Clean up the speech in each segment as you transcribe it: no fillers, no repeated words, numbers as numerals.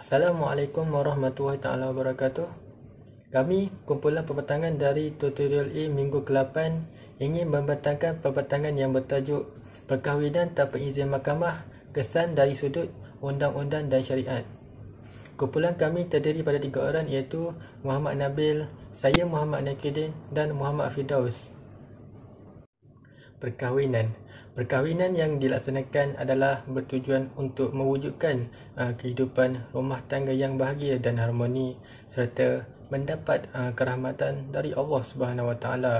Assalamualaikum warahmatullahi taala wabarakatuh. Kami, kumpulan pembentangan dari tutorial A minggu ke-8 ingin membentangkan pembentangan yang bertajuk Perkahwinan tanpa izin mahkamah, kesan dari sudut undang-undang dan syariat. Kumpulan kami terdiri pada 3 orang iaitu Muhammad Nabil, saya Muhammad Nakidin dan Muhammad Firdaus. Perkahwinan yang dilaksanakan adalah bertujuan untuk mewujudkan kehidupan rumah tangga yang bahagia dan harmoni serta mendapat kerahmatan dari Allah Subhanahu Wa Taala.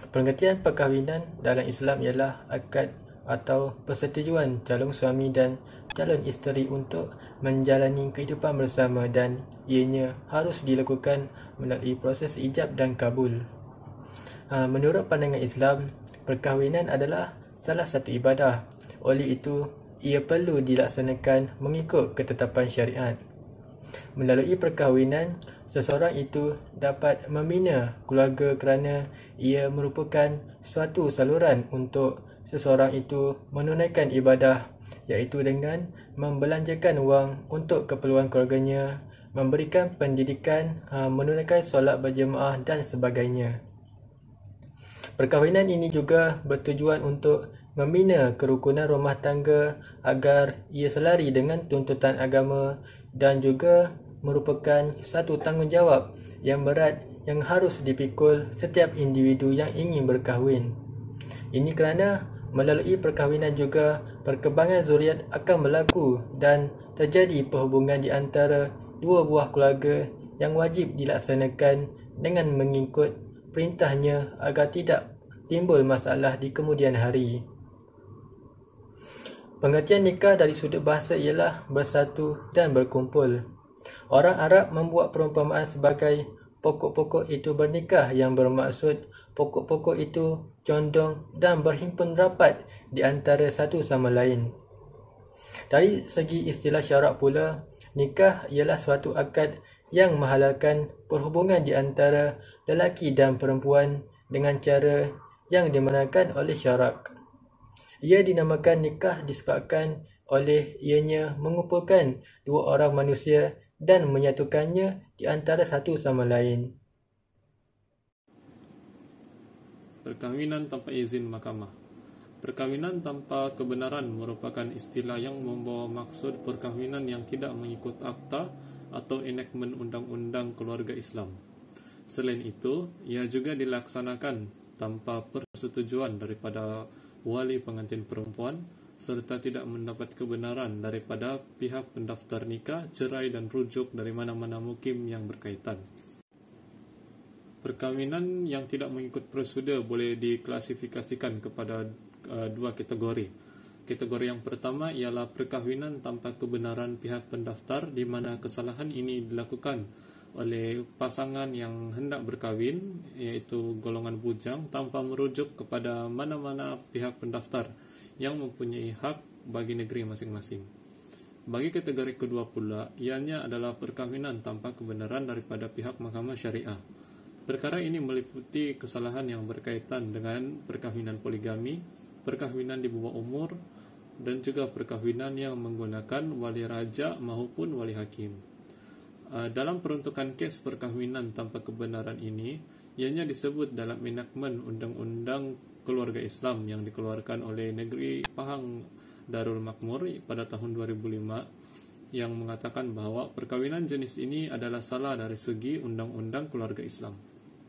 Pengertian perkahwinan dalam Islam ialah akad atau persetujuan calon suami dan calon isteri untuk menjalani kehidupan bersama dan ianya harus dilakukan melalui proses ijab dan kabul. Menurut pandangan Islam, perkahwinan adalah salah satu ibadah. Oleh itu, ia perlu dilaksanakan mengikut ketetapan syariat. Melalui perkahwinan, seseorang itu dapat membina keluarga kerana ia merupakan suatu saluran untuk seseorang itu menunaikan ibadah, iaitu dengan membelanjakan wang untuk keperluan keluarganya, memberikan pendidikan, menunaikan solat berjemaah dan sebagainya. Perkahwinan ini juga bertujuan untuk membina kerukunan rumah tangga agar ia selari dengan tuntutan agama dan juga merupakan satu tanggungjawab yang berat yang harus dipikul setiap individu yang ingin berkahwin. Ini kerana melalui perkahwinan juga perkembangan zuriat akan berlaku dan terjadi perhubungan di antara dua buah keluarga yang wajib dilaksanakan dengan mengikut perintahnya agar tidak timbul masalah di kemudian hari. Pengertian nikah dari sudut bahasa ialah bersatu dan berkumpul. Orang Arab membuat perumpamaan sebagai pokok-pokok itu bernikah yang bermaksud pokok-pokok itu condong dan berhimpun rapat di antara satu sama lain. Dari segi istilah syarak pula, nikah ialah suatu akad yang menghalalkan perhubungan di antara lelaki dan perempuan dengan cara yang dibenarkan oleh syarak. Ia dinamakan nikah disebabkan oleh ianya mengumpulkan dua orang manusia dan menyatukannya di antara satu sama lain. Perkahwinan tanpa izin mahkamah. Perkahwinan tanpa kebenaran merupakan istilah yang membawa maksud perkahwinan yang tidak mengikut akta atau enactment undang-undang keluarga Islam. Selain itu, ia juga dilaksanakan tanpa persetujuan daripada wali pengantin perempuan serta tidak mendapat kebenaran daripada pihak pendaftar nikah, cerai dan rujuk dari mana-mana mukim yang berkaitan. Perkahwinan yang tidak mengikut prosedur boleh diklasifikasikan kepada dua kategori. Kategori yang pertama ialah perkahwinan tanpa kebenaran pihak pendaftar, di mana kesalahan ini dilakukan oleh pasangan yang hendak berkahwin, iaitu golongan bujang, tanpa merujuk kepada mana-mana pihak pendaftar yang mempunyai hak bagi negeri masing-masing. Bagi kategori kedua pula, ianya adalah perkahwinan tanpa kebenaran daripada pihak mahkamah syariah. Perkara ini meliputi kesalahan yang berkaitan dengan perkahwinan poligami, perkahwinan di bawah umur, dan juga perkahwinan yang menggunakan wali raja maupun wali hakim. Dalam peruntukan kes perkahwinan tanpa kebenaran ini, ianya disebut dalam enactment Undang-Undang Keluarga Islam yang dikeluarkan oleh Negeri Pahang Darul Makmur pada tahun 2005 yang mengatakan bahawa perkahwinan jenis ini adalah salah dari segi Undang-Undang Keluarga Islam,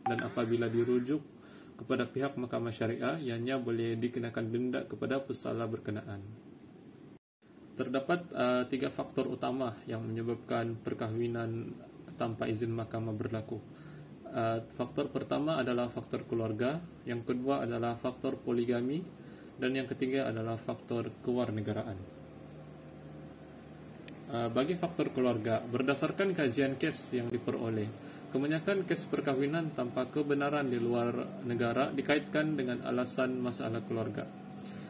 dan apabila dirujuk kepada pihak mahkamah syariah, ianya boleh dikenakan denda kepada pesalah berkenaan. Terdapat 3 faktor utama yang menyebabkan perkahwinan tanpa izin mahkamah berlaku. Faktor pertama adalah faktor keluarga, yang kedua adalah faktor poligami, dan yang ketiga adalah faktor kewarganegaraan. Bagi faktor keluarga, berdasarkan kajian kes yang diperoleh, kebanyakan kes perkahwinan tanpa kebenaran di luar negara dikaitkan dengan alasan masalah keluarga.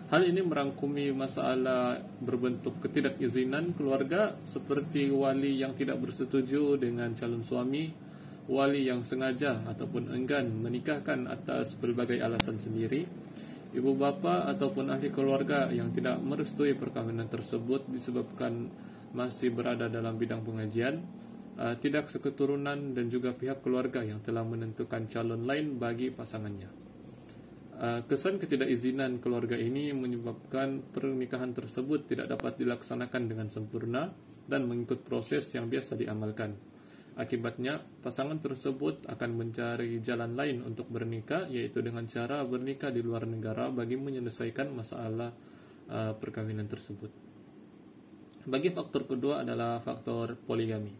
Hal ini merangkumi masalah berbentuk ketidakizinan keluarga seperti wali yang tidak bersetuju dengan calon suami, wali yang sengaja ataupun enggan menikahkan atas pelbagai alasan sendiri, ibu bapa ataupun ahli keluarga yang tidak merestui perkahwinan tersebut disebabkan masih berada dalam bidang pengajian, tidak seketurunan dan juga pihak keluarga yang telah menentukan calon lain bagi pasangannya. Kesan ketidakizinan keluarga ini menyebabkan pernikahan tersebut tidak dapat dilaksanakan dengan sempurna dan mengikut proses yang biasa diamalkan. Akibatnya, pasangan tersebut akan mencari jalan lain untuk bernikah, yaitu dengan cara bernikah di luar negara bagi menyelesaikan masalah perkawinan tersebut. Bagi faktor kedua adalah faktor poligami.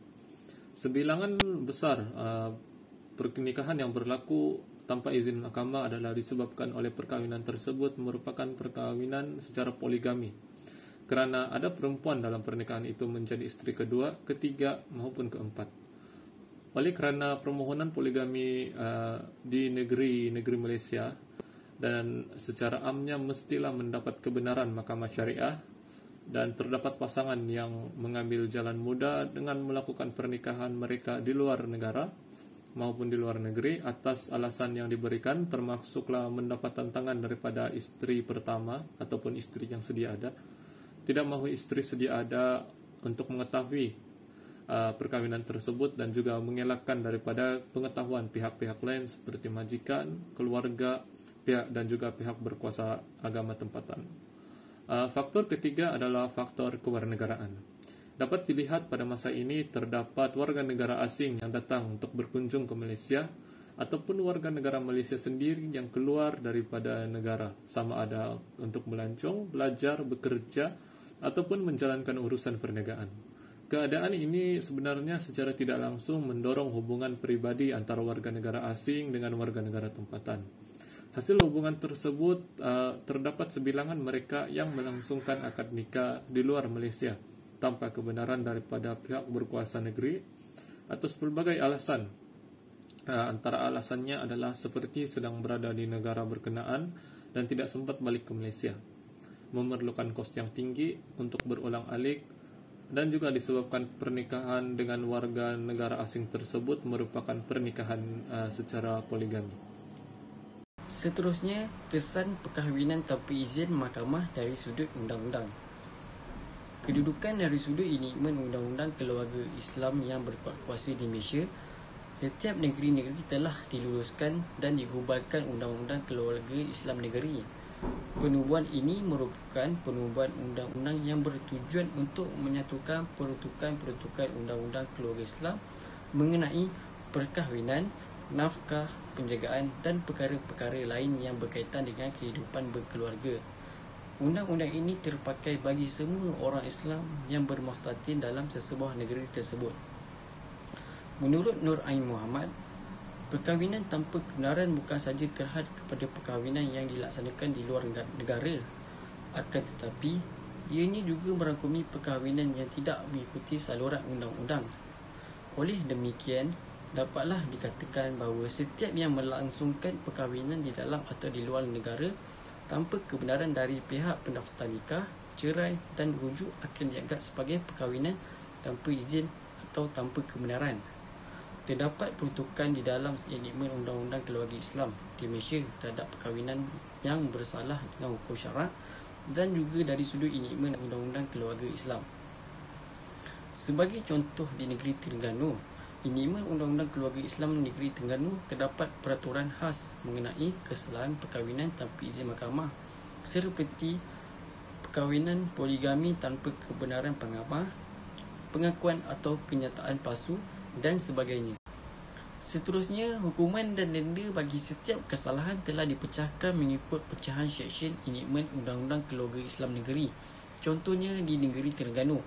Sebilangan besar pernikahan yang berlaku tanpa izin mahkamah adalah disebabkan oleh perkawinan tersebut merupakan perkawinan secara poligami, kerana ada perempuan dalam pernikahan itu menjadi istri kedua, ketiga maupun keempat. Oleh kerana permohonan poligami di negeri Malaysia dan secara amnya mestilah mendapat kebenaran mahkamah syariah, dan terdapat pasangan yang mengambil jalan mudah dengan melakukan pernikahan mereka di luar negara maupun di luar negeri atas alasan yang diberikan, termasuklah mendapat tantangan daripada istri pertama ataupun istri yang sedia ada, tidak mahu istri sedia ada untuk mengetahui perkawinan tersebut, dan juga mengelakkan daripada pengetahuan pihak-pihak lain seperti majikan, keluarga, pihak dan juga pihak berkuasa agama tempatan. Faktor ketiga adalah faktor kewarganegaraan. Dapat dilihat pada masa ini terdapat warga negara asing yang datang untuk berkunjung ke Malaysia, ataupun warga negara Malaysia sendiri yang keluar daripada negara, sama ada untuk melancong, belajar, bekerja, ataupun menjalankan urusan perniagaan. Keadaan ini sebenarnya secara tidak langsung mendorong hubungan pribadi antara warga negara asing dengan warga negara tempatan. Hasil hubungan tersebut terdapat sebilangan mereka yang melangsungkan akad nikah di luar Malaysia tanpa kebenaran daripada pihak berkuasa negeri atas berbagai alasan. Antara alasannya adalah seperti sedang berada di negara berkenaan dan tidak sempat balik ke Malaysia, memerlukan kos yang tinggi untuk berulang-alik, dan juga disebabkan pernikahan dengan warga negara asing tersebut merupakan pernikahan secara poligami. Seterusnya, kesan perkahwinan tanpa izin mahkamah dari sudut undang-undang. Kedudukan dari sudut enakmen undang-undang keluarga Islam yang berkuat kuasa di Malaysia, setiap negeri-negeri telah diluluskan dan digubalkan undang-undang keluarga Islam negeri. Penubuhan ini merupakan penubuhan undang-undang yang bertujuan untuk menyatukan peruntukan-peruntukan undang-undang keluarga Islam mengenai perkahwinan, nafkah, penjagaan dan perkara-perkara lain yang berkaitan dengan kehidupan berkeluarga. Undang-undang ini terpakai bagi semua orang Islam yang bermustatin dalam sesebuah negeri tersebut. Menurut Nur Ain Muhammad, perkahwinan tanpa kebenaran bukan sahaja terhad kepada perkahwinan yang dilaksanakan di luar negara, akan tetapi ianya juga merangkumi perkahwinan yang tidak mengikuti saluran undang-undang. Oleh demikian, dapatlah dikatakan bahawa setiap yang melangsungkan perkahwinan di dalam atau di luar negara tanpa kebenaran dari pihak pendaftar nikah, cerai dan rujuk akan dianggap sebagai perkahwinan tanpa izin atau tanpa kebenaran. Terdapat peruntukan di dalam enakmen Undang-Undang Keluarga Islam di Malaysia terhadap perkahwinan yang bersalah dengan hukum syarak, dan juga dari sudut enakmen Undang-Undang Keluarga Islam. Sebagai contoh, di negeri Terengganu, enakmen Undang-Undang Keluarga Islam negeri Terengganu terdapat peraturan khas mengenai kesalahan perkahwinan tanpa izin mahkamah, seperti perkahwinan poligami tanpa kebenaran pengamal, pengakuan atau kenyataan palsu dan sebagainya. Seterusnya, hukuman dan denda bagi setiap kesalahan telah dipecahkan mengikut pecahan seksyen enakmen Undang-Undang Keluarga Islam Negeri. Contohnya di negeri Terengganu,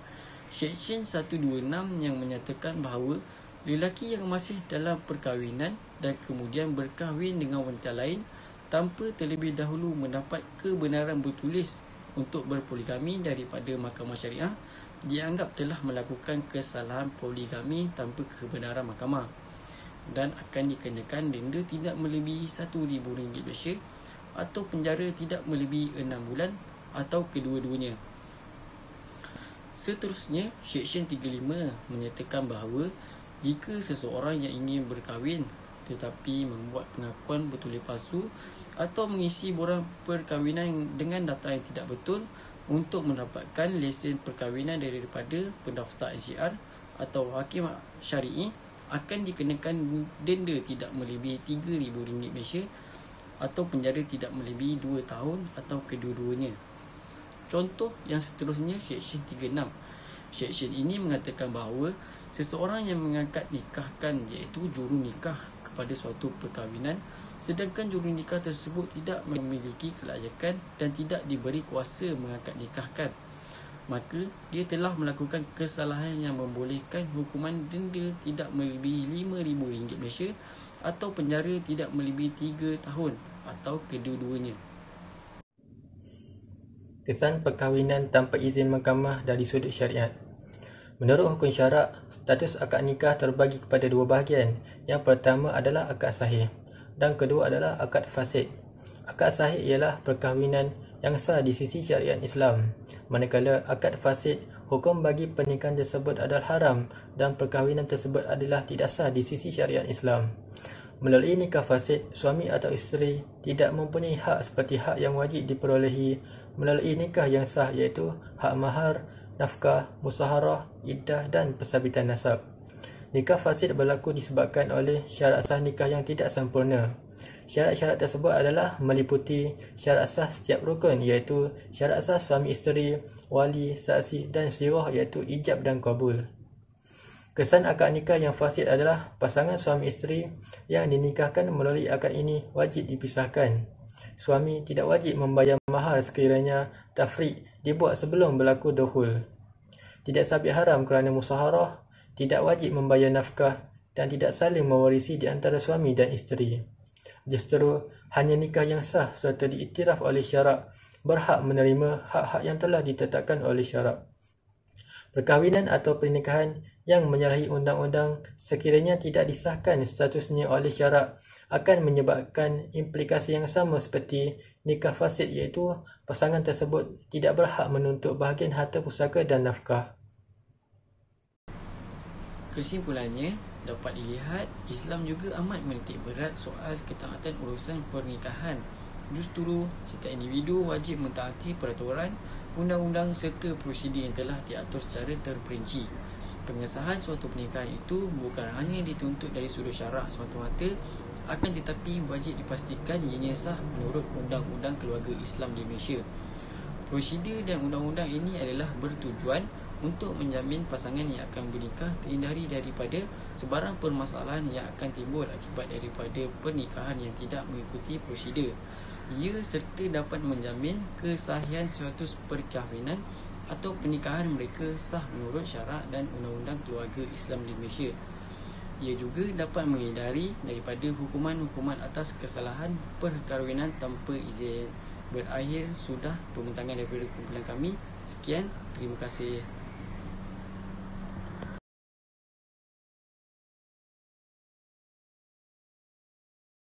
seksyen 126 yang menyatakan bahawa lelaki yang masih dalam perkahwinan dan kemudian berkahwin dengan wanita lain tanpa terlebih dahulu mendapat kebenaran bertulis untuk berpoligami daripada mahkamah syariah dianggap telah melakukan kesalahan poligami tanpa kebenaran mahkamah dan akan dikenakan denda tidak melebihi RM1,000 Malaysia atau penjara tidak melebihi 6 bulan atau kedua-duanya. Seterusnya, seksyen 35 menyatakan bahawa jika seseorang yang ingin berkahwin tetapi membuat pengakuan bertulis palsu atau mengisi borang perkahwinan dengan data yang tidak betul untuk mendapatkan lesen perkahwinan daripada pendaftar SJR atau hakim syari'i akan dikenakan denda tidak melebihi RM3,000 Malaysia atau penjara tidak melebihi 2 tahun atau kedua-duanya. Contoh yang seterusnya, Seksyen 36. Seksyen ini mengatakan bahawa seseorang yang mengangkat nikahkan iaitu juru nikah kepada suatu perkahwinan, sedangkan juru nikah tersebut tidak memiliki kelayakan dan tidak diberi kuasa mengangkat nikahkan, maka dia telah melakukan kesalahan yang membolehkan hukuman denda tidak melebihi RM5,000 Malaysia atau penjara tidak melebihi 3 tahun atau kedua-duanya. Kesan perkahwinan tanpa izin mahkamah dari sudut syariat. Menurut hukum syarak, status akad nikah terbagi kepada dua bahagian. Yang pertama adalah akad sahih dan kedua adalah akad fasid. Akad sahih ialah perkahwinan yang sah di sisi syariat Islam, manakala akad fasid, hukum bagi pernikahan tersebut adalah haram dan perkahwinan tersebut adalah tidak sah di sisi syariat Islam. Melalui nikah fasid, suami atau isteri tidak mempunyai hak seperti hak yang wajib diperolehi melalui nikah yang sah, iaitu hak mahar, nafkah, musaharah, iddah dan pensabitan nasab. Nikah fasid berlaku disebabkan oleh syarat sah nikah yang tidak sempurna. Syarat-syarat tersebut adalah meliputi syarat sah setiap rukun, iaitu syarat sah suami isteri, wali, saksi dan sirah, iaitu ijab dan qabul. Kesan akad nikah yang fasid adalah pasangan suami isteri yang dinikahkan melalui akad ini wajib dipisahkan. Suami tidak wajib membayar mahar sekiranya tafriq dibuat sebelum berlaku dukhul. Tidak sabit haram kerana musaharah, tidak wajib membayar nafkah dan tidak saling mewarisi di antara suami dan isteri. Justru hanya nikah yang sah serta diiktiraf oleh syarak berhak menerima hak-hak yang telah ditetapkan oleh syarak. Perkahwinan atau pernikahan yang menyalahi undang-undang sekiranya tidak disahkan statusnya oleh syarak akan menyebabkan implikasi yang sama seperti nikah fasid, iaitu pasangan tersebut tidak berhak menuntut bahagian harta pusaka dan nafkah. Kesimpulannya, dapat dilihat Islam juga amat menitik berat soal ketaatan urusan pernikahan. Justru setiap individu wajib mentaati peraturan, undang-undang serta prosedur yang telah diatur secara terperinci. Pengesahan suatu pernikahan itu bukan hanya dituntut dari sudut syarak semata-mata, akan tetapi wajib dipastikan ianya sah menurut Undang-Undang Keluarga Islam di Malaysia. Prosedur dan undang-undang ini adalah bertujuan untuk menjamin pasangan yang akan bernikah terhindari daripada sebarang permasalahan yang akan timbul akibat daripada pernikahan yang tidak mengikuti prosedur. Ia serta dapat menjamin kesahihan suatu perkahwinan atau pernikahan mereka sah menurut syarak dan undang-undang keluarga Islam di Malaysia. Ia juga dapat menghindari daripada hukuman-hukuman atas kesalahan perkahwinan tanpa izin. Berakhir sudah pembintangan daripada kumpulan kami. Sekian, terima kasih.